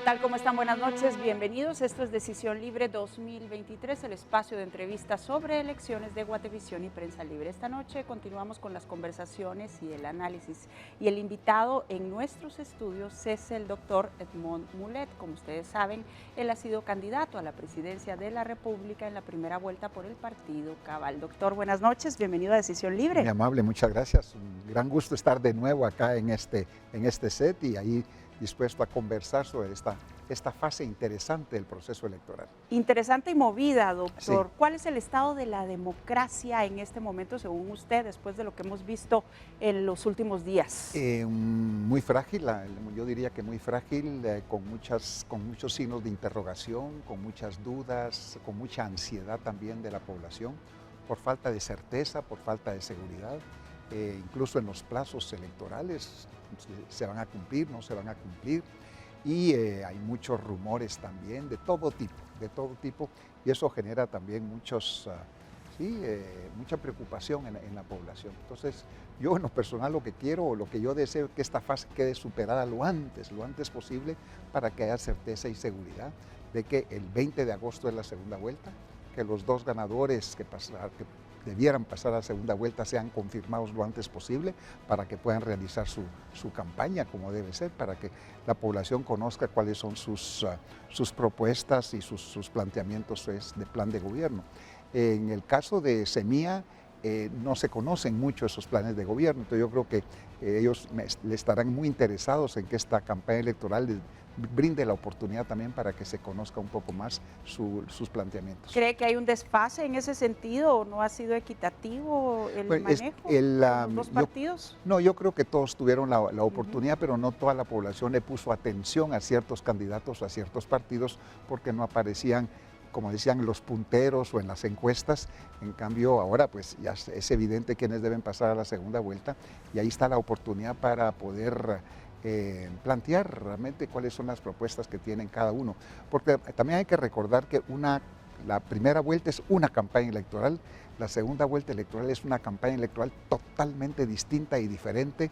tal? ¿Cómo están? Buenas noches, bienvenidos. Esto es Decisión Libre 2023, el espacio de entrevistas sobre elecciones de Guatevisión y Prensa Libre. Esta noche continuamos con las conversaciones y el análisis. Y el invitado en nuestros estudios es el doctor Edmond Mulet. Como ustedes saben, él ha sido candidato a la presidencia de la República en la primera vuelta por el partido Cabal. Doctor, buenas noches, bienvenido a Decisión Libre. Muy amable, muchas gracias. Un gran gusto estar de nuevo acá en este set y ahí dispuesto a conversar sobre esta fase interesante del proceso electoral. Interesante y movida, doctor. Sí. ¿Cuál es el estado de la democracia en este momento, según usted, después de lo que hemos visto en los últimos días? Muy frágil, yo diría que muy frágil, con muchos signos de interrogación, con muchas dudas, con mucha ansiedad también de la población, por falta de certeza, por falta de seguridad. Incluso en los plazos electorales, se van a cumplir, no se van a cumplir, y hay muchos rumores también de todo tipo, y eso genera también mucha preocupación en la población. Entonces, yo en lo personal lo que quiero, lo que yo deseo es que esta fase quede superada lo antes posible, para que haya certeza y seguridad de que el 20 de agosto es la segunda vuelta, que los dos ganadores que debieran pasar a la segunda vuelta sean confirmados lo antes posible para que puedan realizar su campaña como debe ser, para que la población conozca cuáles son sus propuestas y sus planteamientos de plan de gobierno. En el caso de Semilla, no se conocen mucho esos planes de gobierno, entonces yo creo que ellos le estarán muy interesados en que esta campaña electoral les brinde la oportunidad también para que se conozca un poco más sus planteamientos. ¿Cree que hay un desfase en ese sentido o no ha sido equitativo el manejo de los dos partidos? No, yo creo que todos tuvieron la oportunidad, pero no toda la población le puso atención a ciertos candidatos o a ciertos partidos porque no aparecían, como decían, los punteros o en las encuestas. En cambio, ahora pues ya es evidente quiénes deben pasar a la segunda vuelta y ahí está la oportunidad para poder plantear realmente cuáles son las propuestas que tienen cada uno. Porque también hay que recordar que la primera vuelta es una campaña electoral, la segunda vuelta electoral es una campaña electoral totalmente distinta y diferente,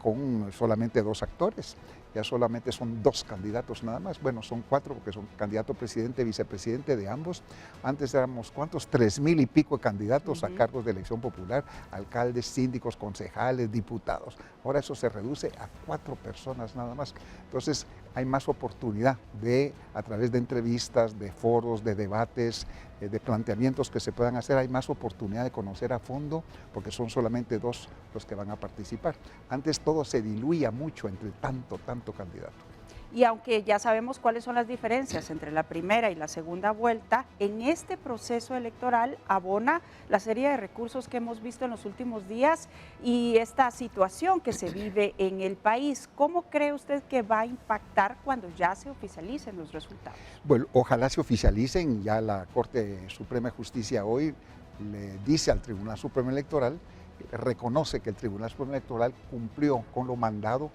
con solamente dos actores. Ya solamente son dos candidatos nada más, bueno, son cuatro porque son candidato presidente, vicepresidente de ambos. Antes éramos, ¿cuántos? 3,000 y pico de candidatos a cargos de elección popular, alcaldes, síndicos, concejales, diputados. Ahora eso se reduce a 4 personas nada más. Entonces hay más oportunidad a través de entrevistas, de foros, de debates, de planteamientos que se puedan hacer, hay más oportunidad de conocer a fondo porque son solamente dos los que van a participar. Antes todo se diluía mucho entre tanto candidato. Y aunque ya sabemos cuáles son las diferencias entre la primera y la segunda vuelta, en este proceso electoral abona la serie de recursos que hemos visto en los últimos días y esta situación que se vive en el país. ¿Cómo cree usted que va a impactar cuando ya se oficialicen los resultados? Bueno, ojalá se oficialicen. Ya la Corte Suprema de Justicia hoy le dice al Tribunal Supremo Electoral, reconoce que el Tribunal Supremo Electoral cumplió con lo mandatado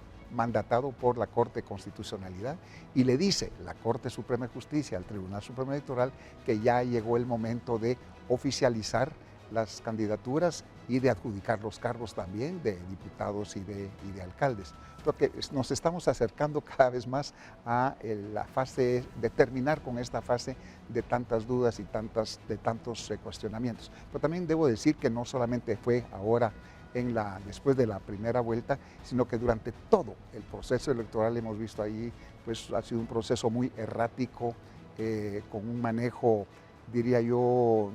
por la Corte de Constitucionalidad y le dice la Corte Suprema de Justicia al Tribunal Supremo Electoral que ya llegó el momento de oficializar las candidaturas y de adjudicar los cargos también de diputados y de alcaldes. Porque nos estamos acercando cada vez más a la fase de terminar con esta fase de tantas dudas y de tantos cuestionamientos. Pero también debo decir que no solamente fue ahora después de la primera vuelta, sino que durante todo el proceso electoral hemos visto ahí, pues ha sido un proceso muy errático, con un manejo, diría yo,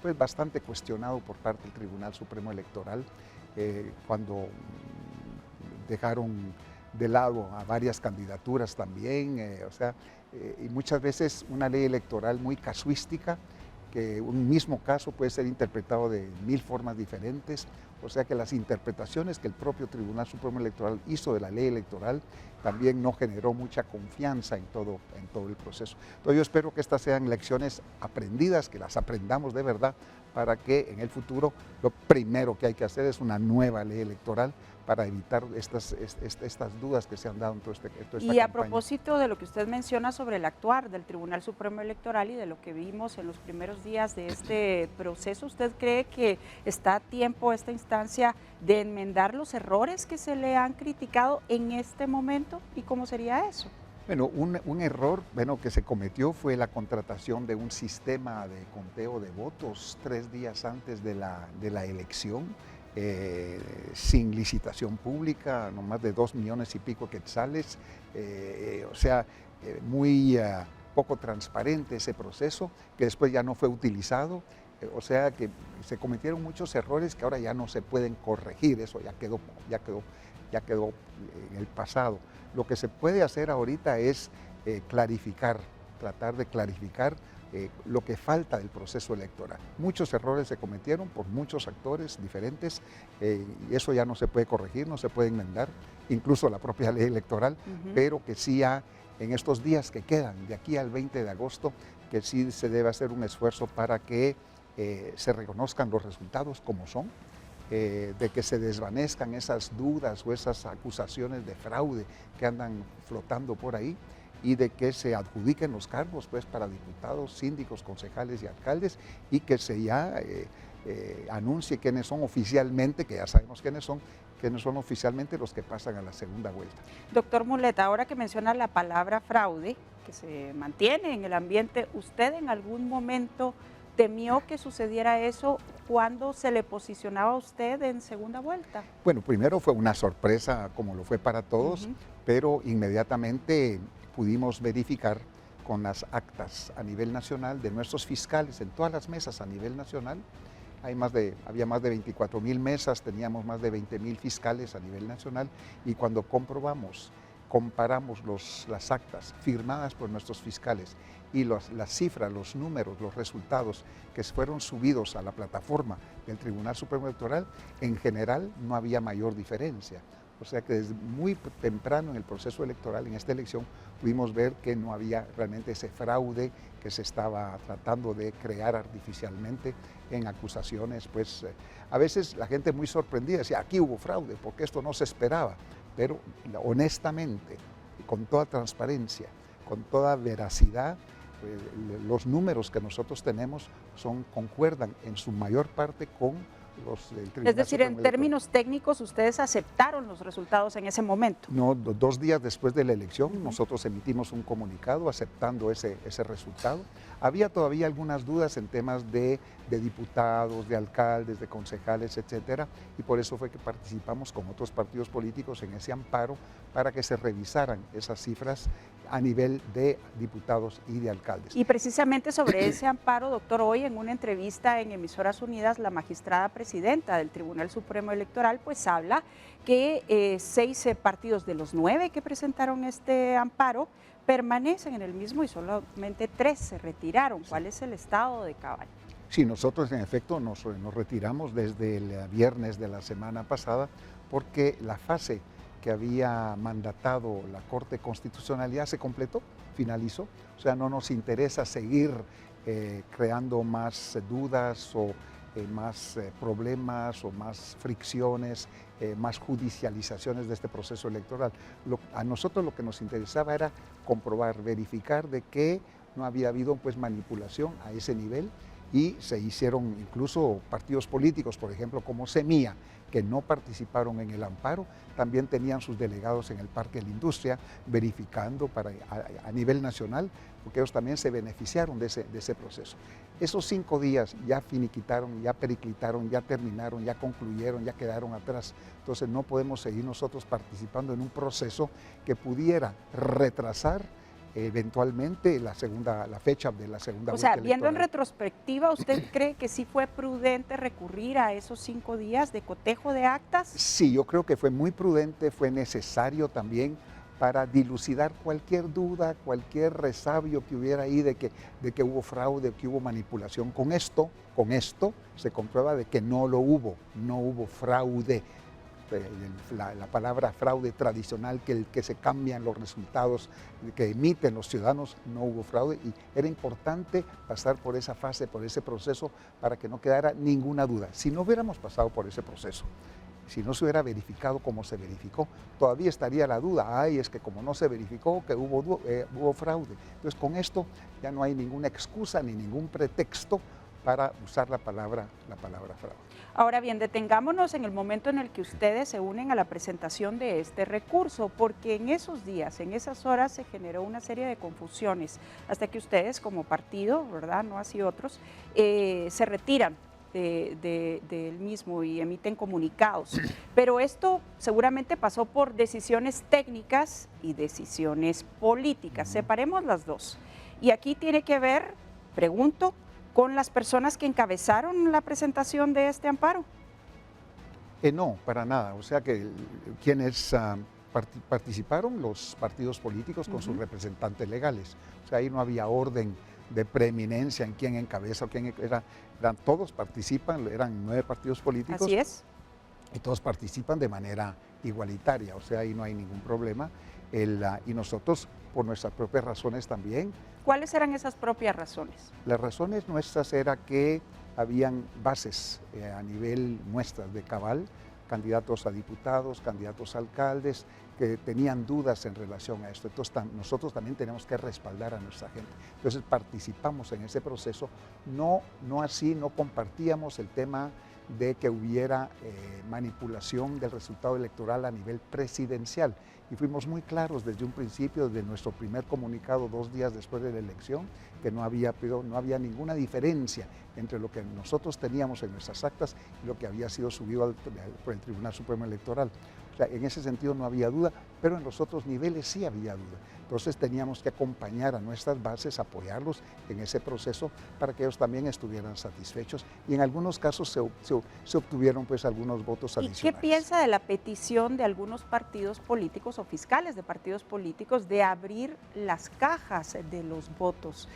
pues bastante cuestionado por parte del Tribunal Supremo Electoral, cuando dejaron de lado a varias candidaturas también, y muchas veces una ley electoral muy casuística, que un mismo caso puede ser interpretado de 1000 formas diferentes, o sea que las interpretaciones que el propio Tribunal Supremo Electoral hizo de la ley electoral también no generó mucha confianza en todo el proceso. Entonces yo espero que estas sean lecciones aprendidas, que las aprendamos de verdad, para que en el futuro lo primero que hay que hacer es una nueva ley electoral para evitar estas dudas que se han dado en toda esta campaña. Y a propósito de lo que usted menciona sobre el actuar del Tribunal Supremo Electoral y de lo que vimos en los primeros días de este proceso, ¿usted cree que está a tiempo esta instancia de enmendar los errores que se le han criticado en este momento? ¿Y cómo sería eso? Bueno, un error que se cometió fue la contratación de un sistema de conteo de votos 3 días antes de la elección, sin licitación pública, no más de 2 millones y pico quetzales, muy poco transparente ese proceso, que después ya no fue utilizado, o sea que se cometieron muchos errores que ahora ya no se pueden corregir, eso ya quedó en el pasado. Lo que se puede hacer ahorita es tratar de clarificar lo que falta del proceso electoral. Muchos errores se cometieron por muchos actores diferentes y eso ya no se puede corregir, no se puede enmendar, incluso la propia ley electoral, pero que sí en estos días que quedan, de aquí al 20 de agosto, que sí se debe hacer un esfuerzo para que se reconozcan los resultados como son, de que se desvanezcan esas dudas o esas acusaciones de fraude que andan flotando por ahí y de que se adjudiquen los cargos pues, para diputados, síndicos, concejales y alcaldes y que se ya anuncie quiénes son oficialmente, que ya sabemos quiénes son oficialmente los que pasan a la segunda vuelta. Doctor Muleta, ahora que menciona la palabra fraude, que se mantiene en el ambiente, ¿usted en algún momento temió que sucediera eso cuando se le posicionaba a usted en segunda vuelta? Bueno, primero fue una sorpresa, como lo fue para todos, pero inmediatamente pudimos verificar con las actas a nivel nacional de nuestros fiscales en todas las mesas a nivel nacional. Había más de 24,000 mesas, teníamos más de 20,000 fiscales a nivel nacional y cuando comparamos las actas firmadas por nuestros fiscales y las cifras, los números, los resultados que fueron subidos a la plataforma del Tribunal Supremo Electoral, en general no había mayor diferencia. O sea que desde muy temprano en el proceso electoral, en esta elección, pudimos ver que no había realmente ese fraude que se estaba tratando de crear artificialmente en acusaciones. Pues a veces la gente muy sorprendida decía, aquí hubo fraude, porque esto no se esperaba. Pero honestamente, con toda transparencia, con toda veracidad, los números que nosotros tenemos concuerdan en su mayor parte con los del Tribunal. Es decir, en términos técnicos, ustedes aceptaron los resultados en ese momento. No, 2 días después de la elección, nosotros emitimos un comunicado aceptando ese resultado. Había todavía algunas dudas en temas de diputados, de alcaldes, de concejales, etcétera, y por eso fue que participamos con otros partidos políticos en ese amparo para que se revisaran esas cifras a nivel de diputados y de alcaldes. Y precisamente sobre ese amparo, doctor, hoy en una entrevista en Emisoras Unidas, la magistrada presidenta del Tribunal Supremo Electoral pues habla que 6 partidos de los 9 que presentaron este amparo permanecen en el mismo y solamente 3 se retiraron. ¿Cuál es el estado de cabal? Sí, nosotros en efecto nos retiramos desde el viernes de la semana pasada porque la fase que había mandatado la Corte Constitucional ya se completó, finalizó. O sea, no nos interesa seguir creando más dudas o más problemas o más fricciones, más judicializaciones de este proceso electoral. A nosotros lo que nos interesaba era comprobar, verificar de que no había habido pues manipulación a ese nivel y se hicieron incluso partidos políticos, por ejemplo, como Semilla, que no participaron en el amparo, también tenían sus delegados en el Parque de la Industria verificando a nivel nacional, porque ellos también se beneficiaron de ese proceso. Esos 5 días ya finiquitaron, ya periclitaron, ya terminaron, ya concluyeron, ya quedaron atrás. Entonces no podemos seguir nosotros participando en un proceso que pudiera retrasar eventualmente la fecha de la segunda vuelta electoral. O sea, viendo en retrospectiva, ¿usted cree que sí fue prudente recurrir a esos 5 días de cotejo de actas? Sí, yo creo que fue muy prudente, fue necesario también para dilucidar cualquier duda, cualquier resabio que hubiera ahí de que hubo fraude, que hubo manipulación. Con esto se comprueba de que no hubo fraude. La palabra fraude tradicional, que se cambian los resultados que emiten los ciudadanos, no hubo fraude y era importante pasar por esa fase, por ese proceso para que no quedara ninguna duda. Si no hubiéramos pasado por ese proceso, si no se hubiera verificado como se verificó, todavía estaría la duda, es que como no se verificó que hubo fraude. Entonces con esto ya no hay ninguna excusa ni ningún pretexto para usar la palabra fraude. Ahora bien, detengámonos en el momento en el que ustedes se unen a la presentación de este recurso, porque en esos días, en esas horas, se generó una serie de confusiones, hasta que ustedes como partido, ¿verdad?, no así otros, se retiran del mismo y emiten comunicados. Pero esto seguramente pasó por decisiones técnicas y decisiones políticas. Separemos las dos. Y aquí tiene que ver, pregunto, con las personas que encabezaron la presentación de este amparo. No, para nada. O sea que quienes participaron, los partidos políticos con sus representantes legales. O sea, ahí no había orden de preeminencia en quién encabeza o quién eran todos participan, eran 9 partidos políticos. Así es. Y todos participan de manera igualitaria, o sea, ahí no hay ningún problema. Y nosotros, por nuestras propias razones también. ¿Cuáles eran esas propias razones? Las razones nuestras era que habían bases a nivel nuestras de cabal, candidatos a diputados, candidatos a alcaldes, que tenían dudas en relación a esto. Entonces nosotros también tenemos que respaldar a nuestra gente. Entonces participamos en ese proceso, no compartíamos el tema de que hubiera manipulación del resultado electoral a nivel presidencial. Y fuimos muy claros desde un principio, desde nuestro primer comunicado 2 días después de la elección, que no había ninguna diferencia entre lo que nosotros teníamos en nuestras actas y lo que había sido subido por el Tribunal Supremo Electoral. O sea, en ese sentido no había duda, pero en los otros niveles sí había duda. Entonces teníamos que acompañar a nuestras bases, apoyarlos en ese proceso para que ellos también estuvieran satisfechos y en algunos casos se obtuvieron pues algunos votos adicionales. ¿Y qué piensa de la petición de algunos partidos políticos o fiscales de partidos políticos de abrir las cajas de los votos?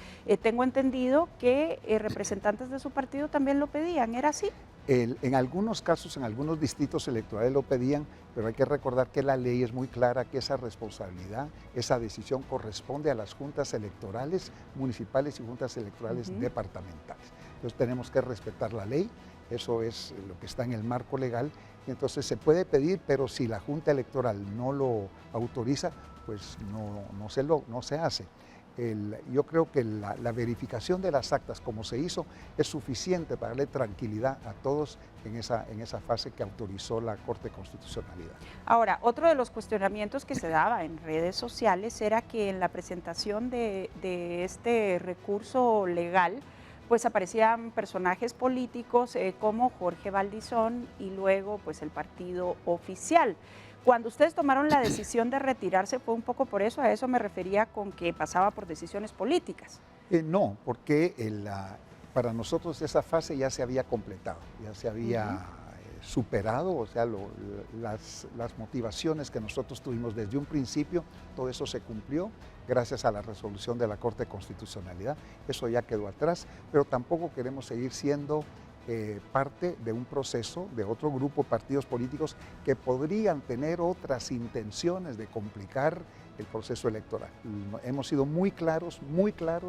Tengo entendido que representantes de su partido también lo pedían, ¿era así? En algunos casos, en algunos distritos electorales lo pedían, pero hay que recordar que la ley es muy clara que esa responsabilidad, esa decisión corresponde a las juntas electorales municipales y juntas electorales departamentales. Entonces tenemos que respetar la ley, eso es lo que está en el marco legal, y entonces se puede pedir, pero si la junta electoral no lo autoriza, pues no se hace. Yo creo que la verificación de las actas como se hizo es suficiente para darle tranquilidad a todos en esa fase que autorizó la Corte de Constitucionalidad. Ahora, otro de los cuestionamientos que se daba en redes sociales era que en la presentación de este recurso legal pues aparecían personajes políticos como Jorge Valdizón y luego pues el partido oficial. Cuando ustedes tomaron la decisión de retirarse fue un poco por eso, a eso me refería con que pasaba por decisiones políticas. No, porque para nosotros esa fase ya se había completado, ya se había superado, o sea, las motivaciones que nosotros tuvimos desde un principio, todo eso se cumplió gracias a la resolución de la Corte de Constitucionalidad, eso ya quedó atrás, pero tampoco queremos seguir siendo parte de un proceso de otro grupo de partidos políticos que podrían tener otras intenciones de complicar el proceso electoral. Hemos sido muy claros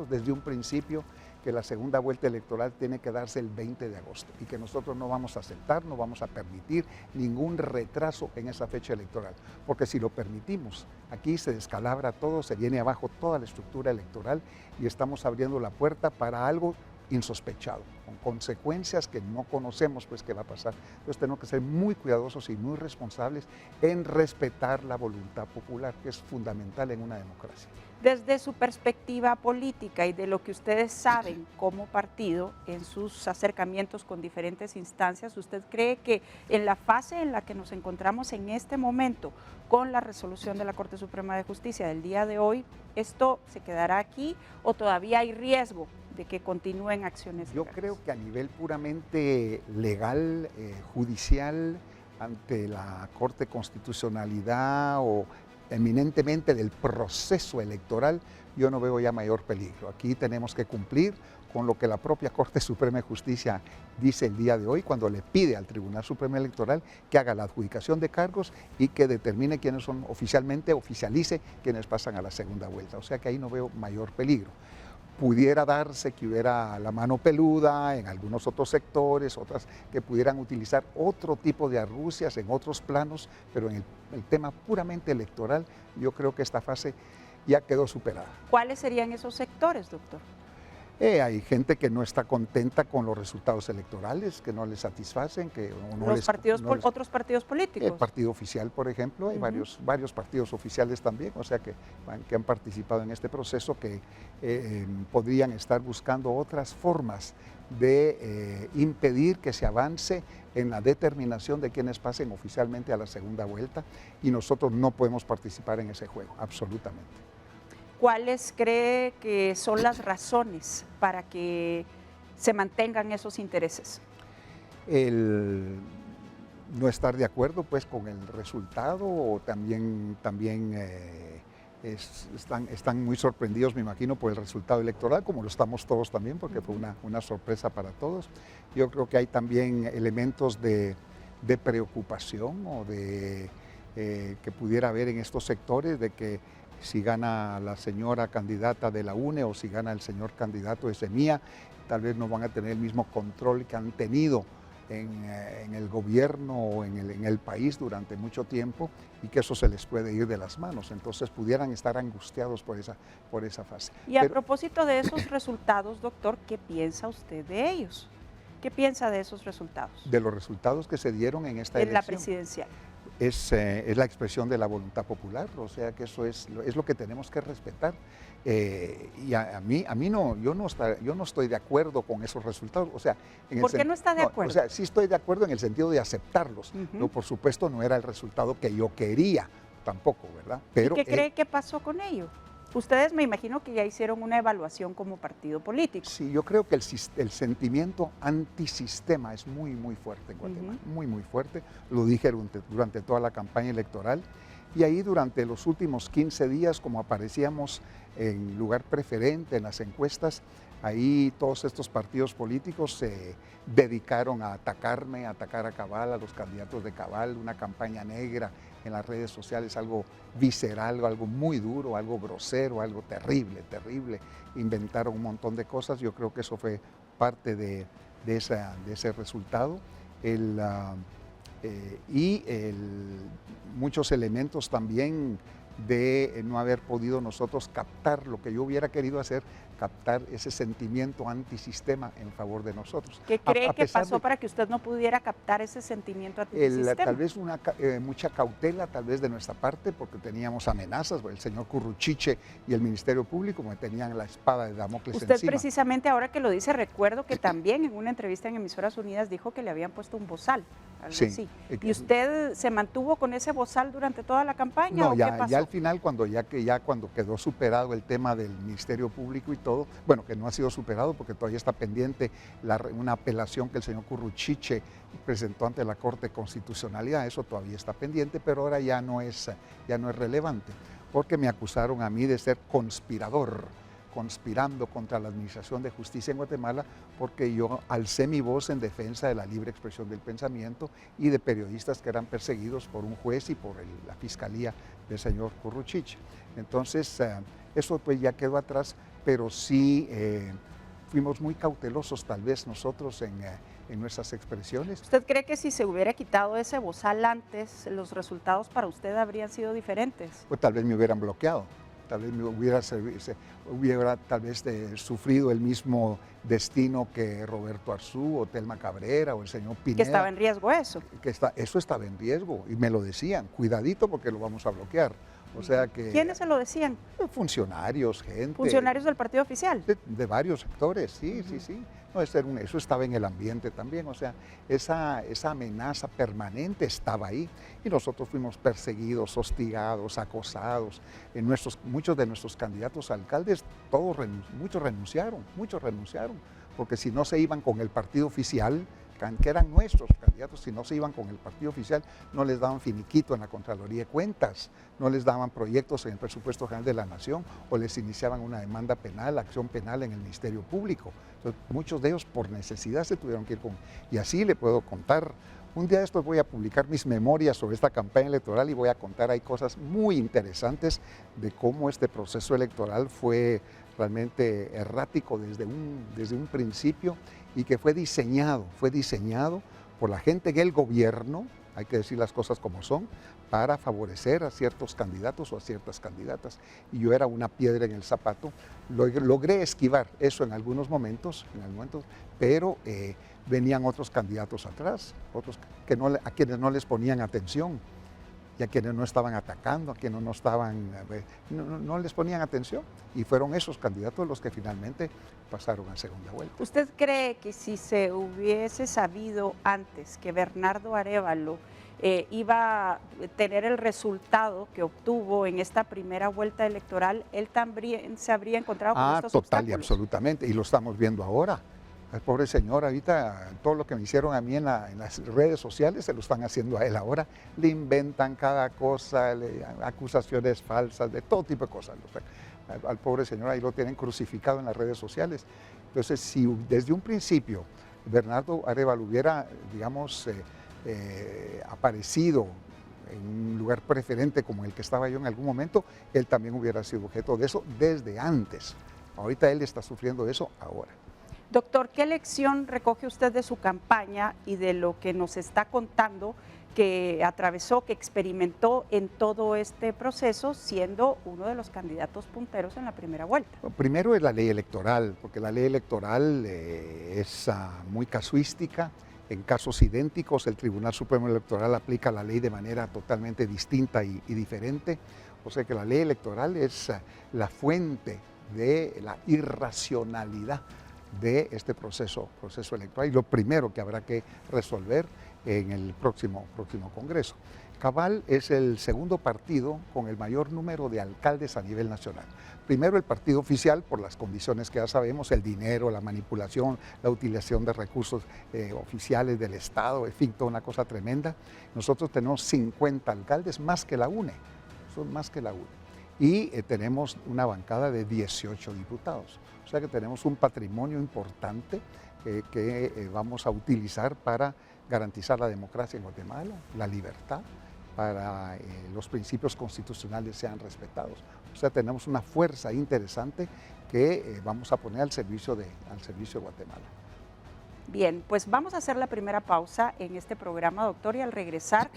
desde un principio que la segunda vuelta electoral tiene que darse el 20 de agosto y que nosotros no vamos a aceptar, no vamos a permitir ningún retraso en esa fecha electoral, porque si lo permitimos, aquí se descalabra todo, se viene abajo toda la estructura electoral y estamos abriendo la puerta para algo insospechado, con consecuencias que no conocemos pues qué va a pasar. Entonces tenemos que ser muy cuidadosos y muy responsables en respetar la voluntad popular, que es fundamental en una democracia. Desde su perspectiva política y de lo que ustedes saben como partido en sus acercamientos con diferentes instancias, ¿usted cree que en la fase en la que nos encontramos en este momento con la resolución de la Corte Suprema de Justicia del día de hoy, esto se quedará aquí o todavía hay riesgo de que continúen acciones legales? Yo creo que a nivel puramente legal, judicial, ante la Corte de Constitucionalidad o eminentemente del proceso electoral, yo no veo ya mayor peligro. Aquí tenemos que cumplir con lo que la propia Corte Suprema de Justicia dice el día de hoy, cuando le pide al Tribunal Supremo Electoral que haga la adjudicación de cargos y que determine quiénes son oficialice quienes pasan a la segunda vuelta. O sea que ahí no veo mayor peligro. Pudiera darse que hubiera la mano peluda en algunos otros sectores, otras que pudieran utilizar otro tipo de argucias en otros planos, pero en el tema puramente electoral, yo creo que esta fase ya quedó superada. ¿Cuáles serían esos sectores, doctor? Hay gente que no está contenta con los resultados electorales, que no les satisfacen, que no les, otros partidos políticos. El partido oficial, por ejemplo, hay varios partidos oficiales también, o sea, que han participado en este proceso, que podrían estar buscando otras formas de impedir que se avance en la determinación de quienes pasen oficialmente a la segunda vuelta, y nosotros no podemos participar en ese juego, absolutamente. ¿Cuáles cree que son las razones para que se mantengan esos intereses? El no estar de acuerdo pues con el resultado, o también están muy sorprendidos, me imagino, por el resultado electoral, como lo estamos todos también, porque fue una sorpresa para todos. Yo creo que hay también elementos de preocupación, o de que pudiera haber en estos sectores, de que si gana la señora candidata de la UNE o si gana el señor candidato de Semilla, tal vez no van a tener el mismo control que han tenido en el gobierno o en el país durante mucho tiempo, y que eso se les puede ir de las manos. Entonces pudieran estar angustiados por esa fase. Y a propósito de esos resultados, doctor, ¿qué piensa usted de ellos? ¿Qué piensa de esos resultados? De los resultados que se dieron en esta elección. En la presidencial. Es la expresión de la voluntad popular, o sea que eso es lo que tenemos que respetar. Y a mí no, yo no estoy de acuerdo con esos resultados. O sea, ¿Por qué no está de acuerdo? O sea, sí estoy de acuerdo en el sentido de aceptarlos. No, por supuesto, no era el resultado que yo quería tampoco, ¿verdad? Pero, ¿y qué cree que pasó con ello? Ustedes me imagino que ya hicieron una evaluación como partido político. Sí, yo creo que el sentimiento antisistema es muy, muy fuerte en Guatemala, muy, muy fuerte. Lo dije durante toda la campaña electoral, y ahí durante los últimos 15 días, como aparecíamos en lugar preferente en las encuestas, ahí todos estos partidos políticos se dedicaron a atacarme, a atacar a Cabal, a los candidatos de Cabal, una campaña negra en las redes sociales, algo visceral, algo muy duro, algo grosero, algo terrible, terrible. Inventaron un montón de cosas. Yo creo que eso fue parte de ese resultado. Muchos elementos también de no haber podido nosotros captar lo que yo hubiera querido hacer, captar ese sentimiento antisistema en favor de nosotros. ¿Qué cree que pasó para que usted no pudiera captar ese sentimiento antisistema? Tal vez mucha cautela, tal vez de nuestra parte, porque teníamos amenazas. El señor Curruchiche y el Ministerio Público me tenían la espada de Damocles encima. Usted precisamente, ahora que lo dice, recuerdo que también en una entrevista en Emisoras Unidas dijo que le habían puesto un bozal, algo así. ¿Y usted se mantuvo con ese bozal durante toda la campaña? No, ¿o qué pasó? Ya al final, cuando quedó superado el tema del Ministerio Público y todo, bueno, que no ha sido superado porque todavía está pendiente una apelación que el señor Curruchiche presentó ante la Corte de Constitucionalidad, eso todavía está pendiente, pero ahora ya no es relevante, porque me acusaron a mí de ser conspirando contra la Administración de Justicia en Guatemala, porque yo alcé mi voz en defensa de la libre expresión del pensamiento y de periodistas que eran perseguidos por un juez y por la Fiscalía del señor Curruchiche. Entonces, eso pues ya quedó atrás, pero sí fuimos muy cautelosos tal vez nosotros en nuestras expresiones. ¿Usted cree que si se hubiera quitado ese bozal antes, los resultados para usted habrían sido diferentes? Pues tal vez me hubieran bloqueado. Tal vez me hubiera tal vez sufrido el mismo destino que Roberto Arzú o Telma Cabrera o el señor Pineda. Que estaba en riesgo eso. Eso estaba en riesgo, y me lo decían, cuidadito porque lo vamos a bloquear. O sea que, ¿quiénes se lo decían? Funcionarios, gente. ¿Funcionarios del partido oficial? De varios sectores, sí, sí. No, eso estaba en el ambiente también, o sea, esa amenaza permanente estaba ahí, y nosotros fuimos perseguidos, hostigados, acosados. Muchos de nuestros candidatos a alcaldes, muchos renunciaron, porque si no se iban con el partido oficial, que eran nuestros candidatos, si no se iban con el partido oficial, no les daban finiquito en la Contraloría de Cuentas, no les daban proyectos en el Presupuesto General de la Nación, o les iniciaban una demanda penal, acción penal en el Ministerio Público. Entonces, muchos de ellos por necesidad se tuvieron que ir con... Y así le puedo contar. Un día de estos voy a publicar mis memorias sobre esta campaña electoral y voy a contar ahí cosas muy interesantes de cómo este proceso electoral fue realmente errático desde un principio, y que fue diseñado por la gente del gobierno hay que decir las cosas como son, para favorecer a ciertos candidatos o a ciertas candidatas. Y yo era una piedra en el zapato. Logré esquivar eso en algunos momentos, pero venían otros candidatos atrás, otros a quienes no les ponían atención y a quienes no estaban atacando, a quienes no les ponían atención, y fueron esos candidatos los que finalmente pasaron a segunda vuelta. ¿Usted cree que si se hubiese sabido antes que Bernardo Arévalo iba a tener el resultado que obtuvo en esta primera vuelta electoral, él también se habría encontrado con estos total obstáculos? Y absolutamente, y lo estamos viendo ahora? El pobre señor, ahorita todo lo que me hicieron a mí en las redes sociales se lo están haciendo a él ahora. Le inventan cada cosa, acusaciones falsas, de todo tipo de cosas. Al pobre señor ahí lo tienen crucificado en las redes sociales. Entonces, si desde un principio Bernardo Arévalo hubiera, digamos, aparecido en un lugar preferente como el que estaba yo en algún momento, él también hubiera sido objeto de eso desde antes. Ahorita él está sufriendo eso ahora. Doctor, ¿qué lección recoge usted de su campaña y de lo que nos está contando que atravesó, que experimentó en todo este proceso, siendo uno de los candidatos punteros en la primera vuelta? Primero es la ley electoral, porque la ley electoral es muy casuística. En casos idénticos, el Tribunal Supremo Electoral aplica la ley de manera totalmente distinta y diferente. O sea que la ley electoral es la fuente de la irracionalidad de este proceso electoral, y lo primero que habrá que resolver en el próximo Congreso. Cabal es el segundo partido con el mayor número de alcaldes a nivel nacional. Primero el partido oficial, por las condiciones que ya sabemos, el dinero, la manipulación, la utilización de recursos oficiales del Estado, en fin, toda una cosa tremenda. Nosotros tenemos 50 alcaldes, más que la UNE, son más que la UNE. Y tenemos una bancada de 18 diputados. O sea que tenemos un patrimonio importante que vamos a utilizar para garantizar la democracia en Guatemala, la libertad, para los principios constitucionales sean respetados. O sea, tenemos una fuerza interesante que vamos a poner al servicio de Guatemala. Bien, pues vamos a hacer la primera pausa en este programa, doctor, y al regresar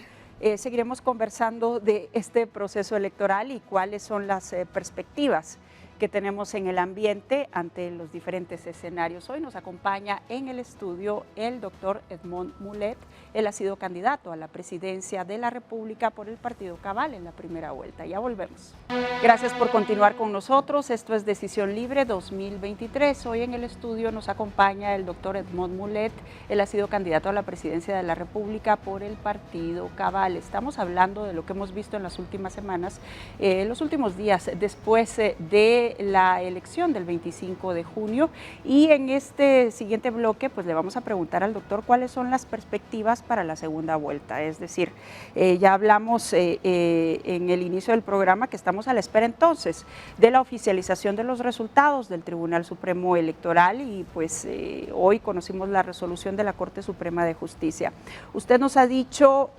seguiremos conversando de este proceso electoral y cuáles son las perspectivas que tenemos en el ambiente ante los diferentes escenarios. Hoy nos acompaña en el estudio el doctor Edmond Mulet. Él ha sido candidato a la presidencia de la República por el partido Cabal en la primera vuelta. Ya volvemos. Gracias por continuar con nosotros. Esto es Decisión Libre 2023. Hoy en el estudio nos acompaña el doctor Edmond Mulet. Él ha sido candidato a la presidencia de la República por el partido Cabal. Estamos hablando de lo que hemos visto en las últimas semanas, los últimos días después de la elección del 25 de junio, y en este siguiente bloque pues le vamos a preguntar al doctor cuáles son las perspectivas para la segunda vuelta. Es decir, ya hablamos en el inicio del programa que estamos a la espera entonces de la oficialización de los resultados del Tribunal Supremo Electoral, y pues hoy conocimos la resolución de la Corte Suprema de Justicia. Usted nos ha dicho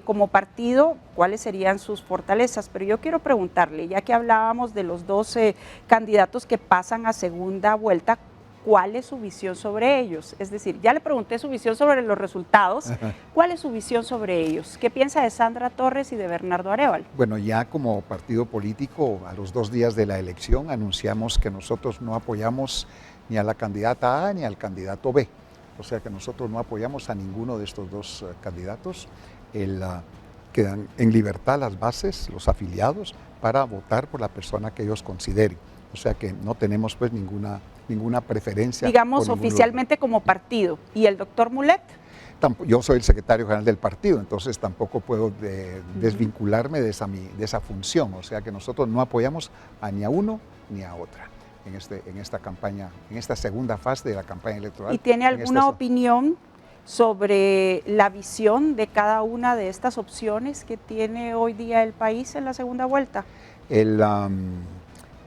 como partido cuáles serían sus fortalezas, pero yo quiero preguntarle, ya que hablábamos de los 12 candidatos que pasan a segunda vuelta, ¿cuál es su visión sobre ellos? Es decir, ya le pregunté su visión sobre los resultados, ¿cuál es su visión sobre ellos? ¿Qué piensa de Sandra Torres y de Bernardo Arévalo? Bueno, ya como partido político, a los 2 días de la elección, anunciamos que nosotros no apoyamos ni a la candidata A ni al candidato B. O sea que nosotros no apoyamos a ninguno de estos dos candidatos. Quedan en libertad las bases, los afiliados, para votar por la persona que ellos consideren. O sea que no tenemos pues ninguna preferencia. Digamos oficialmente como partido. ¿Y el doctor Mulet? Yo soy el secretario general del partido, entonces tampoco puedo desvincularme de esa función. O sea que nosotros no apoyamos ni a uno ni a otra en esta campaña, en esta segunda fase de la campaña electoral. ¿Y tiene alguna opinión sobre la visión de cada una de estas opciones que tiene hoy día el país en la segunda vuelta?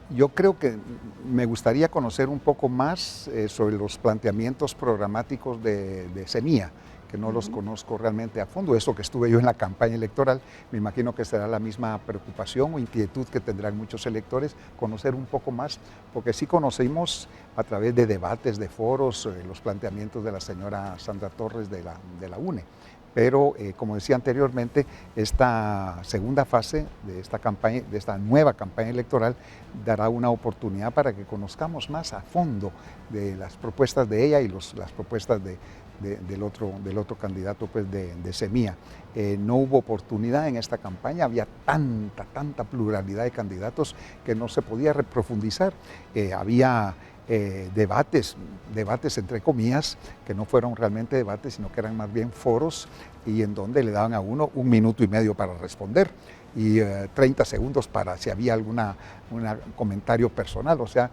Yo creo que me gustaría conocer un poco más sobre los planteamientos programáticos de Semilla, que no los conozco realmente a fondo. Eso que estuve yo en la campaña electoral, me imagino que será la misma preocupación o inquietud que tendrán muchos electores, conocer un poco más, porque sí conocimos a través de debates, de foros, los planteamientos de la señora Sandra Torres de la UNE, pero como decía anteriormente, esta segunda fase de esta campaña, de esta nueva campaña electoral, dará una oportunidad para que conozcamos más a fondo de las propuestas de ella y las propuestas del otro candidato, pues de Semilla. No hubo oportunidad en esta campaña, había tanta pluralidad de candidatos que no se podía reprofundizar. Había debates entre comillas, que no fueron realmente debates, sino que eran más bien foros, y en donde le daban a uno 1 minuto y medio para responder y 30 segundos para si había algún comentario personal. O sea,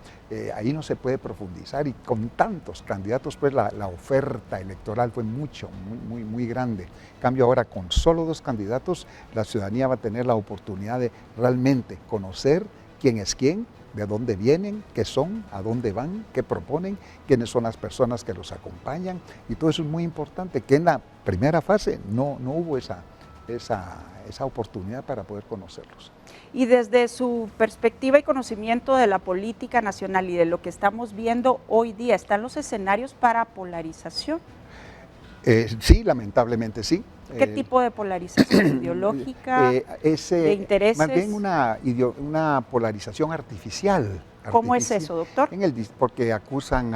ahí no se puede profundizar, y con tantos candidatos pues la oferta electoral fue muy grande. En cambio ahora, con solo 2 candidatos, la ciudadanía va a tener la oportunidad de realmente conocer quién es quién, de dónde vienen, qué son, a dónde van, qué proponen, quiénes son las personas que los acompañan, y todo eso es muy importante, que en la primera fase no hubo esa oportunidad para poder conocerlos. Y desde su perspectiva y conocimiento de la política nacional y de lo que estamos viendo hoy día, ¿están los escenarios para polarización? Sí, lamentablemente sí. ¿Qué tipo de polarización? ¿Ideológica? ¿De intereses? Más bien una polarización artificial. ¿Cómo es eso, doctor? Porque acusan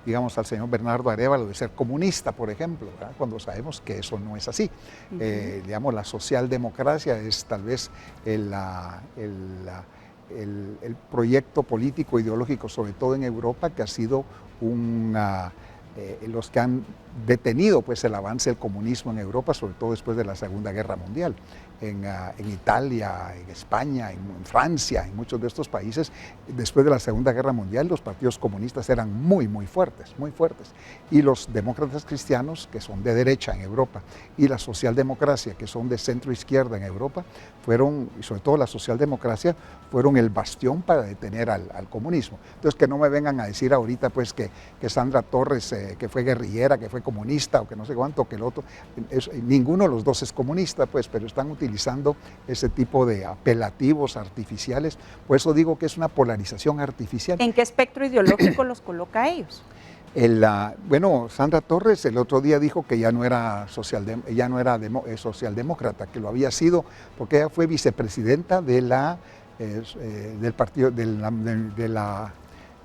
digamos, al señor Bernardo Arévalo de ser comunista, por ejemplo, ¿verdad? Cuando sabemos que eso no es así. Digamos, la socialdemocracia es tal vez el proyecto político ideológico, sobre todo en Europa, que ha sido los que han detenido pues el avance del comunismo en Europa, sobre todo después de la Segunda Guerra Mundial. En Italia, en España, en Francia, en muchos de estos países, después de la Segunda Guerra Mundial, los partidos comunistas eran muy fuertes, y los demócratas cristianos, que son de derecha en Europa, y la socialdemocracia, que son de centro izquierda en Europa, y sobre todo la socialdemocracia, fueron el bastión para detener al comunismo. Entonces, que no me vengan a decir ahorita pues que Sandra Torres, que fue guerrillera, que fue comunista, o que no sé cuánto, que el otro, ninguno de los dos es comunista, pues, pero están utilizando ese tipo de apelativos artificiales. Por eso digo que es una polarización artificial. ¿En qué espectro ideológico los coloca a ellos? Bueno, Sandra Torres el otro día dijo que ya no era socialdemócrata, que lo había sido porque ella fue vicepresidenta del partido de la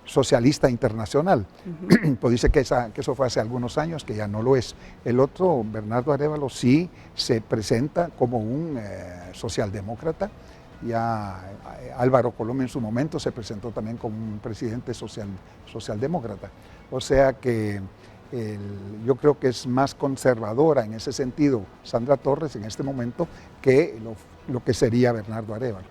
Socialista Internacional. Pues dice que eso fue hace algunos años, que ya no lo es. El otro, Bernardo Arévalo, sí se presenta como un socialdemócrata. Ya Álvaro Colom en su momento se presentó también como un presidente socialdemócrata. O sea que yo creo que es más conservadora en ese sentido Sandra Torres en este momento que lo que sería Bernardo Arévalo.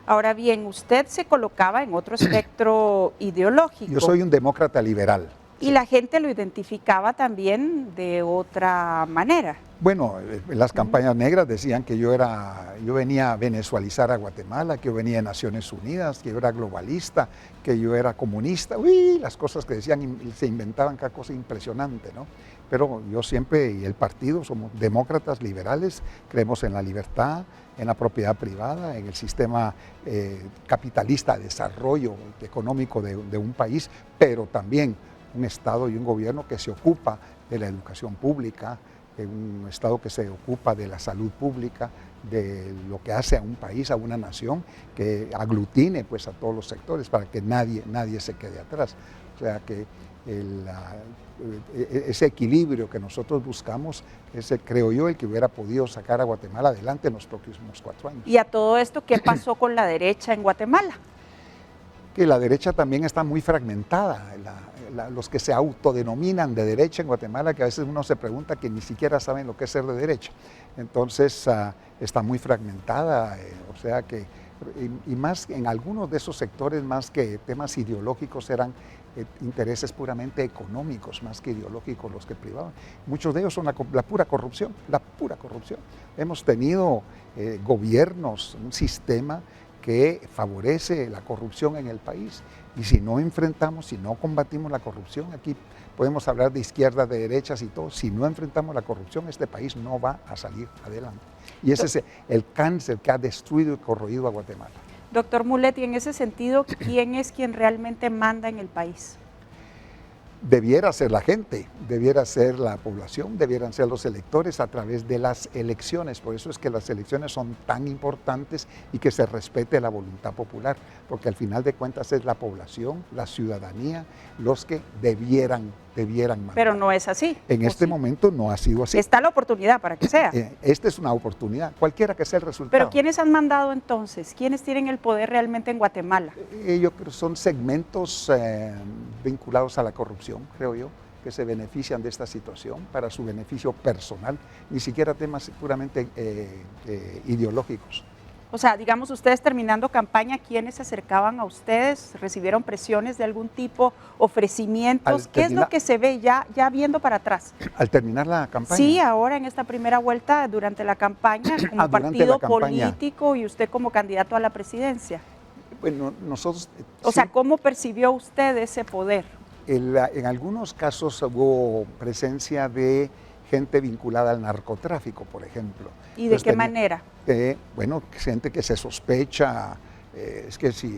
Ahora bien, usted se colocaba en otro espectro ideológico. Yo soy un demócrata liberal. Y la gente lo identificaba también de otra manera. Bueno, las campañas negras decían que yo venía a venezualizar a Guatemala, que yo venía de Naciones Unidas, que yo era globalista, que yo era comunista. Uy, las cosas que decían, y se inventaban cada cosa impresionante, ¿no? Pero yo siempre, y el partido, somos demócratas liberales, creemos en la libertad, en la propiedad privada, en el sistema capitalista de desarrollo económico de un país, pero también un Estado y un gobierno que se ocupa de la educación pública, un Estado que se ocupa de la salud pública, de lo que hace a un país, a una nación, que aglutine pues a todos los sectores para que nadie se quede atrás. O sea que ese equilibrio que nosotros buscamos, creo yo, el que hubiera podido sacar a Guatemala adelante en los próximos 4 años. ¿Y a todo esto qué pasó con la derecha en Guatemala? Que la derecha también está muy fragmentada. Los que se autodenominan de derecha en Guatemala, que a veces uno se pregunta que ni siquiera saben lo que es ser de derecha. Entonces está muy fragmentada, o sea que, y más en algunos de esos sectores, más que temas ideológicos, eran intereses puramente económicos, más que ideológicos los que privaban. Muchos de ellos son la pura corrupción, Hemos tenido gobiernos, un sistema que favorece la corrupción en el país, y si no combatimos la corrupción, aquí podemos hablar de izquierdas, de derechas y todo, si no enfrentamos la corrupción, este país no va a salir adelante. Y ese es el cáncer que ha destruido y corroído a Guatemala. Doctor Mulet, y en ese sentido, ¿quién es quien realmente manda en el país? debiera ser la gente, debiera ser la población, debieran ser los electores a través de las elecciones. Por eso es que las elecciones son tan importantes y que se respete la voluntad popular, porque al final de cuentas es la población, la ciudadanía, los que debieran mandar. Pero no es así. En este momento no ha sido así. Está la oportunidad para que sea. Esta es una oportunidad, cualquiera que sea el resultado. Pero ¿quiénes han mandado entonces? ¿Quiénes tienen el poder realmente en Guatemala? Yo creo que son segmentos vinculados a la corrupción, creo yo, que se benefician de esta situación para su beneficio personal, ni siquiera temas puramente ideológicos. O sea, digamos, ustedes terminando campaña, ¿quiénes se acercaban a ustedes? ¿Recibieron presiones de algún tipo, ofrecimientos? ¿Qué es lo que se ve ya viendo para atrás? Al terminar la campaña. Sí, ahora en esta primera vuelta, durante la campaña, como partido político y usted como candidato a la presidencia. Bueno, nosotros... O sea, ¿cómo percibió usted ese poder? En algunos casos hubo presencia de gente vinculada al narcotráfico, por ejemplo. ¿Y de qué manera? Bueno, gente que se sospecha, es que si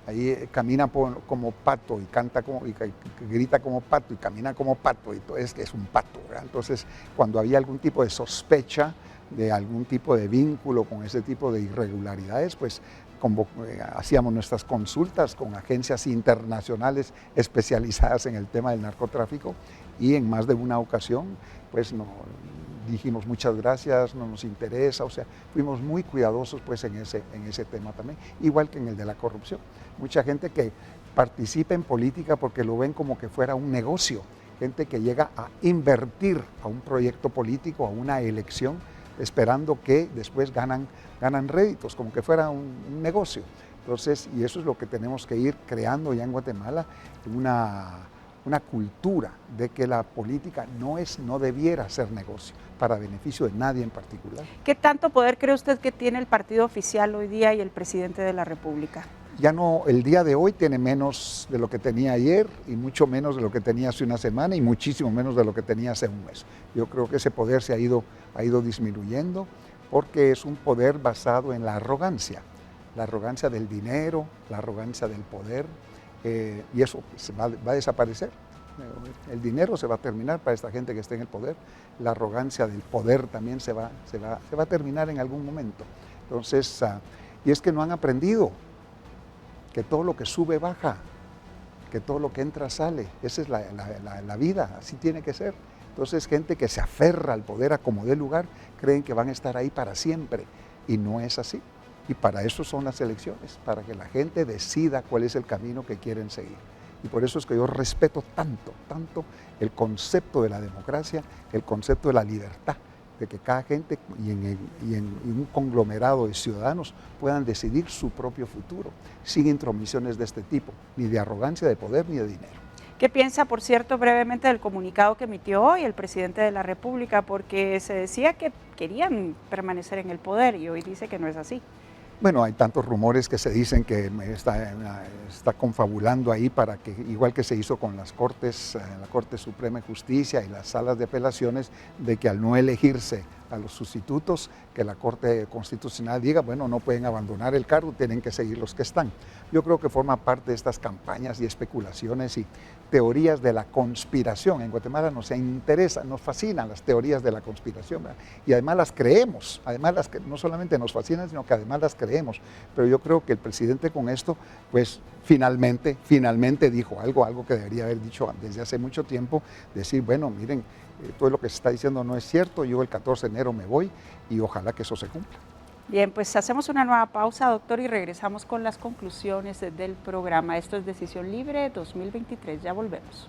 ahí camina como pato y canta y grita como pato y camina como pato, y es que es un pato, ¿verdad? Entonces, cuando había algún tipo de sospecha de algún tipo de vínculo con ese tipo de irregularidades, pues hacíamos nuestras consultas con agencias internacionales especializadas en el tema del narcotráfico y en más de una ocasión pues dijimos muchas gracias, no nos interesa, o sea, fuimos muy cuidadosos pues en ese tema también, igual que en el de la corrupción. Mucha gente que participa en política porque lo ven como que fuera un negocio, gente que llega a invertir a un proyecto político, a una elección, esperando que después ganan réditos, como que fuera un negocio. Entonces, y eso es lo que tenemos que ir creando ya en Guatemala, una cultura de que la política no debiera ser negocio, para beneficio de nadie en particular. ¿Qué tanto poder cree usted que tiene el partido oficial hoy día y el presidente de la República? Ya no, el día de hoy tiene menos de lo que tenía ayer y mucho menos de lo que tenía hace una semana y muchísimo menos de lo que tenía hace un mes. Yo creo que ese poder se ha ido disminuyendo porque es un poder basado en la arrogancia del dinero, la arrogancia del poder, y eso va a desaparecer. El dinero se va a terminar para esta gente que esté en el poder, la arrogancia del poder también se va a terminar en algún momento. Entonces, y es que no han aprendido que todo lo que sube baja, que todo lo que entra sale. Esa es la vida, así tiene que ser. Entonces, gente que se aferra al poder a como dé lugar, creen que van a estar ahí para siempre, y no es así. Y para eso son las elecciones, para que la gente decida cuál es el camino que quieren seguir. Y por eso es que yo respeto tanto el concepto de la democracia, el concepto de la libertad, de que cada gente y en un conglomerado de ciudadanos puedan decidir su propio futuro, sin intromisiones de este tipo, ni de arrogancia, de poder, ni de dinero. ¿Qué piensa, por cierto, brevemente del comunicado que emitió hoy el presidente de la República? Porque se decía que querían permanecer en el poder y hoy dice que no es así. Bueno, hay tantos rumores que se dicen que está confabulando ahí para que, igual que se hizo con las Cortes, la Corte Suprema de Justicia y las salas de apelaciones, de que al no elegirse a los sustitutos, que la Corte Constitucional diga, bueno, no pueden abandonar el cargo, tienen que seguir los que están. Yo creo que forma parte de estas campañas y especulaciones y teorías de la conspiración. En Guatemala nos interesa, nos fascinan las teorías de la conspiración, ¿verdad? Y además las creemos, no solamente nos fascinan, sino que además las creemos. Pero yo creo que el presidente con esto, pues finalmente dijo algo que debería haber dicho desde hace mucho tiempo, decir, bueno, miren, todo lo que se está diciendo no es cierto, yo el 14 de enero me voy y ojalá que eso se cumpla. Bien, pues hacemos una nueva pausa, doctor, y regresamos con las conclusiones del programa. Esto es Decisión Libre 2023, ya volvemos.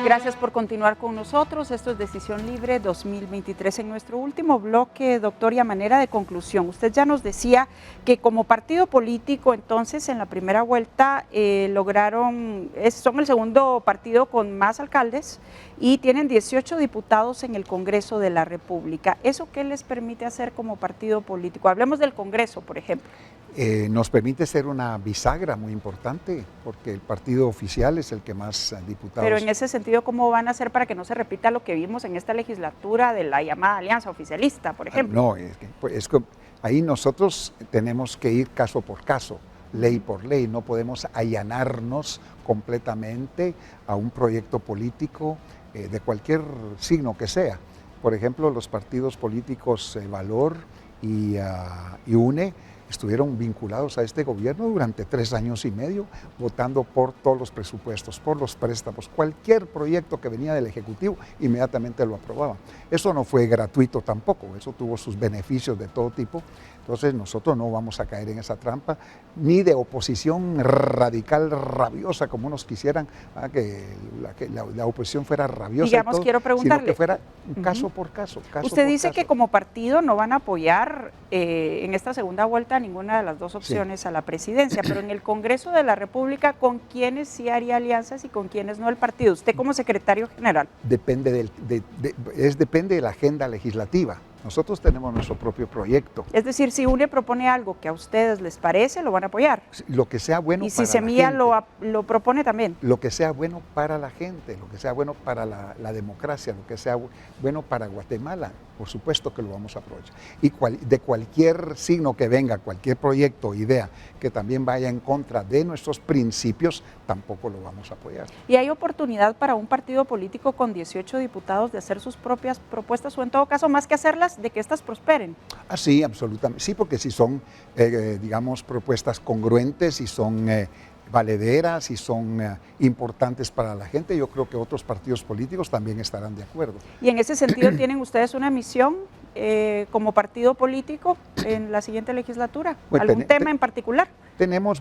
Gracias por continuar con nosotros, esto es Decisión Libre 2023. En nuestro último bloque, doctor, y a manera de conclusión, usted ya nos decía que como partido político, entonces, en la primera vuelta son el segundo partido con más alcaldes y tienen 18 diputados en el Congreso de la República. ¿Eso qué les permite hacer como partido político? Hablemos del Congreso, por ejemplo. Nos permite ser una bisagra muy importante, porque el partido oficial es el que más diputados... Pero en ese sentido, ¿cómo van a hacer para que no se repita lo que vimos en esta legislatura de la llamada alianza oficialista, por ejemplo? No, es que ahí nosotros tenemos que ir caso por caso. ley por ley, no podemos allanarnos completamente a un proyecto político de cualquier signo que sea. Por ejemplo, los partidos políticos Valor y UNE estuvieron vinculados a este gobierno durante 3 años y medio, votando por todos los presupuestos, por los préstamos, cualquier proyecto que venía del Ejecutivo, inmediatamente lo aprobaban. Eso no fue gratuito tampoco, eso tuvo sus beneficios de todo tipo. Entonces nosotros no vamos a caer en esa trampa, ni de oposición radical, rabiosa, como unos quisieran, que la oposición fuera rabiosa, digamos, todo, quiero preguntarle, sino que fuera caso por caso. Usted dice que como partido no van a apoyar en esta segunda vuelta ninguna de las dos opciones a la presidencia, pero en el Congreso de la República, ¿con quiénes sí haría alianzas y con quiénes no el partido? Usted como secretario general. Depende depende de la agenda legislativa. Nosotros tenemos nuestro propio proyecto. Es decir, si UNE propone algo que a ustedes les parece, lo van a apoyar. Lo que sea bueno y para si Semilla lo propone también. Lo que sea bueno para la gente, lo que sea bueno para la democracia, lo que sea bueno para Guatemala, por supuesto que lo vamos a aprovechar. Y de cualquier signo que venga, cualquier proyecto o idea que también vaya en contra de nuestros principios, tampoco lo vamos a apoyar. ¿Y hay oportunidad para un partido político con 18 diputados de hacer sus propias propuestas o en todo caso, más que hacerlas, de que éstas prosperen? Ah, sí, absolutamente. Sí, porque si son, digamos, propuestas congruentes y son valederas y son importantes para la gente, yo creo que otros partidos políticos también estarán de acuerdo. Y en ese sentido, ¿tienen ustedes una misión como partido político en la siguiente legislatura? ¿Algún tema en particular? Tenemos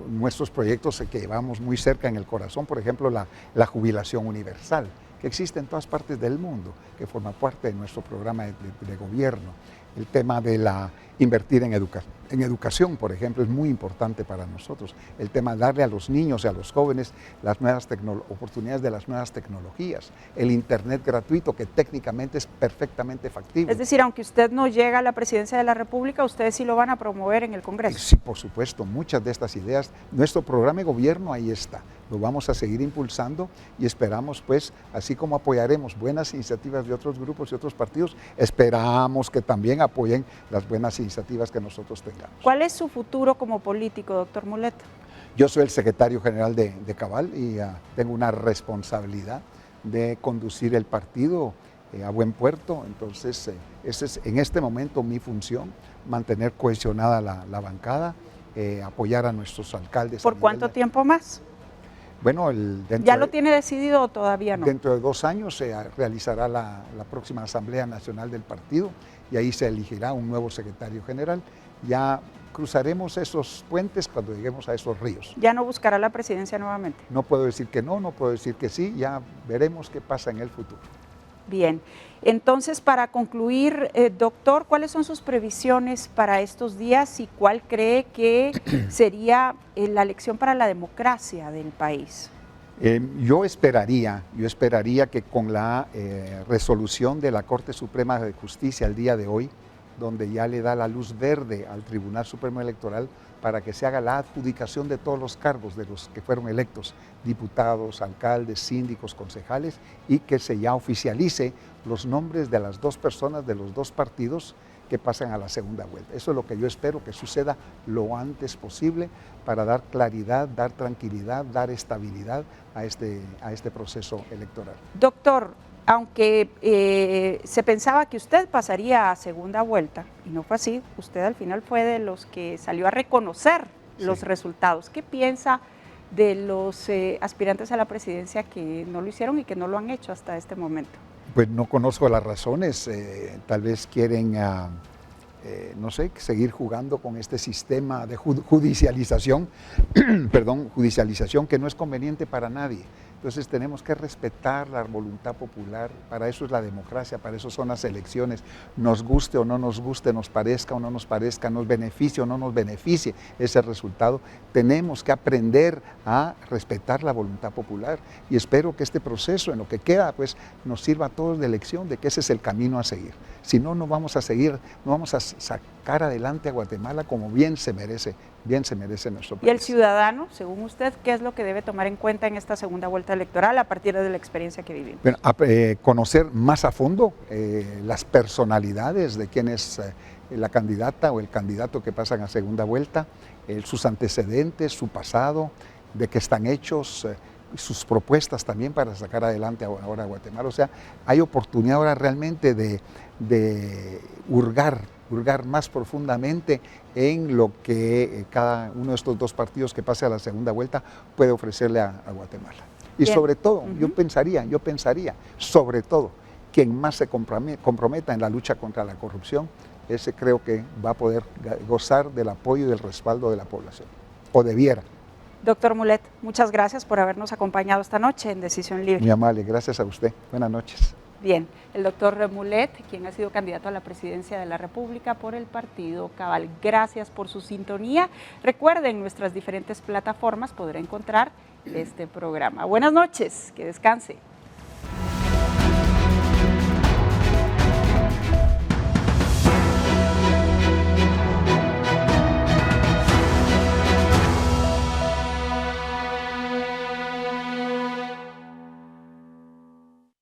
nuestros proyectos que llevamos muy cerca en el corazón, por ejemplo, la jubilación universal, que existe en todas partes del mundo, que forma parte de nuestro programa de gobierno. El tema de invertir en educación, por ejemplo, es muy importante para nosotros. El tema de darle a los niños y a los jóvenes las nuevas oportunidades de las nuevas tecnologías. El Internet gratuito, que técnicamente es perfectamente factible. Es decir, aunque usted no llega a la presidencia de la República, ustedes sí lo van a promover en el Congreso. Sí, por supuesto, muchas de estas ideas. Nuestro programa de gobierno ahí está. Lo vamos a seguir impulsando y esperamos, pues, así como apoyaremos buenas iniciativas de otros grupos y otros partidos, esperamos que también apoyen las buenas iniciativas que nosotros tengamos. ¿Cuál es su futuro como político, doctor Muleta? Yo soy el secretario general de Cabal y tengo una responsabilidad de conducir el partido a buen puerto. Entonces, esa es en este momento mi función, mantener cohesionada la bancada, apoyar a nuestros alcaldes. ¿Por cuánto tiempo más? Bueno, ¿ya lo tiene decidido o todavía no? Dentro de 2 años se realizará la próxima Asamblea Nacional del partido y ahí se elegirá un nuevo secretario general. Ya cruzaremos esos puentes cuando lleguemos a esos ríos. ¿Ya no buscará la presidencia nuevamente? No puedo decir que no, no puedo decir que sí, ya veremos qué pasa en el futuro. Bien, entonces para concluir, doctor, ¿cuáles son sus previsiones para estos días y cuál cree que sería la lección para la democracia del país? Yo esperaría que con la resolución de la Corte Suprema de Justicia el día de hoy, donde ya le da la luz verde al Tribunal Supremo Electoral para que se haga la adjudicación de todos los cargos de los que fueron electos, diputados, alcaldes, síndicos, concejales, y que se ya oficialice los nombres de las 2 personas de los 2 partidos que pasan a la segunda vuelta. Eso es lo que yo espero que suceda lo antes posible para dar claridad, dar tranquilidad, dar estabilidad a este proceso electoral. Doctor, aunque se pensaba que usted pasaría a segunda vuelta, y no fue así, usted al final fue de los que salió a reconocer los resultados. ¿Qué piensa de los aspirantes a la presidencia que no lo hicieron y que no lo han hecho hasta este momento? Pues no conozco las razones, tal vez quieren, no sé, seguir jugando con este sistema de judicialización, judicialización que no es conveniente para nadie. Entonces tenemos que respetar la voluntad popular, para eso es la democracia, para eso son las elecciones, nos guste o no nos guste, nos parezca o no nos parezca, nos beneficie o no nos beneficie ese resultado, tenemos que aprender a respetar la voluntad popular y espero que este proceso en lo que queda pues nos sirva a todos de lección de que ese es el camino a seguir. Si no, no vamos a seguir, no vamos a sacar adelante a Guatemala como bien se merece nuestro país. ¿Y el ciudadano, según usted, qué es lo que debe tomar en cuenta en esta segunda vuelta electoral a partir de la experiencia que vivimos? Bueno, conocer más a fondo las personalidades de quienes la candidata o el candidato que pasan a segunda vuelta, sus antecedentes, su pasado, de qué están hechos, sus propuestas también para sacar adelante ahora a Guatemala. O sea, hay oportunidad ahora realmente de hurgar más profundamente en lo que cada uno de estos dos partidos que pase a la segunda vuelta puede ofrecerle a Guatemala. Y Bien. sobre todo, yo pensaría, sobre todo, quien más se comprometa en la lucha contra la corrupción, ese creo que va a poder gozar del apoyo y del respaldo de la población, o debiera. Doctor Mulet, muchas gracias por habernos acompañado esta noche en Decisión Libre. Muy amable, gracias a usted. Buenas noches. Bien, el doctor Mulet, quien ha sido candidato a la presidencia de la República por el Partido Cabal. Gracias por su sintonía. Recuerden, en nuestras diferentes plataformas podrá encontrar este programa. Buenas noches, que descanse.